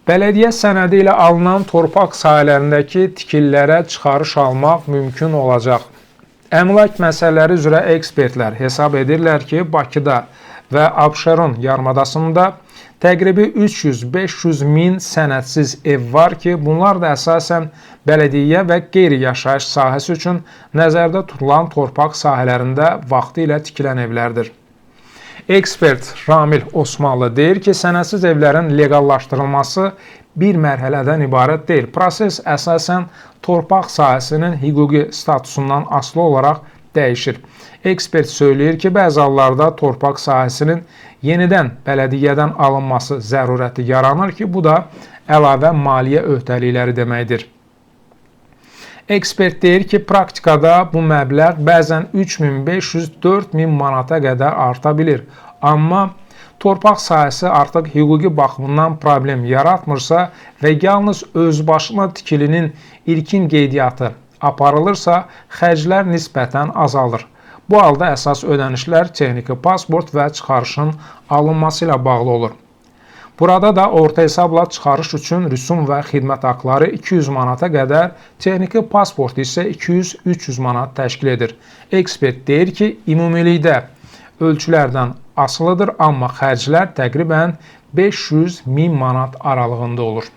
Bələdiyyə sənədi ilə alınan torpaq sahələrindəki tikililərə çıxarış almaq mümkün olacaq. Əmlak məsələləri üzrə ekspertlər hesab edirlər ki, Bakıda və Abşeron yarımadasında təqribi 300-500 min sənədsiz ev var ki, bunlar da əsasən bələdiyyə və qeyri-yaşayış sahəsi üçün nəzərdə tutulan torpaq sahələrində vaxtı ilə tikilən evlərdir. Ekspert Ramil Osmanlı deyir ki, sənədsiz evlərin legallaşdırılması bir mərhələdən ibarət deyil. Proses əsasən torpaq sahəsinin hüquqi statusundan asılı olaraq dəyişir. Ekspert söyləyir ki, bəzi hallarda torpaq sahəsinin yenidən bələdiyyədən alınması zərurəti yaranır ki, bu da əlavə maliyyə öhdəlikləri deməkdir. Ekspert deyir ki, praktikada bu məbləğ bəzən 3500-4000 manata qədər arta bilir. Amma torpaq sahəsi artıq hüquqi baxımından problem yaratmırsa və yalnız özbaşına tikilinin ilkin qeydiyyatı aparılırsa, xərclər nisbətən azalır. Bu halda əsas ödənişlər texniki pasport və çıxarışın alınması ilə bağlı olur. Burada da orta hesabla çıxarış üçün rüsum və xidmət haqları 200 manata qədər, texniki pasport isə 200-300 manat təşkil edir. Ekspert deyir ki, ümumilikdə ölçülərdən asılıdır, amma xərclər təqribən 500-1000 manat aralığında olur.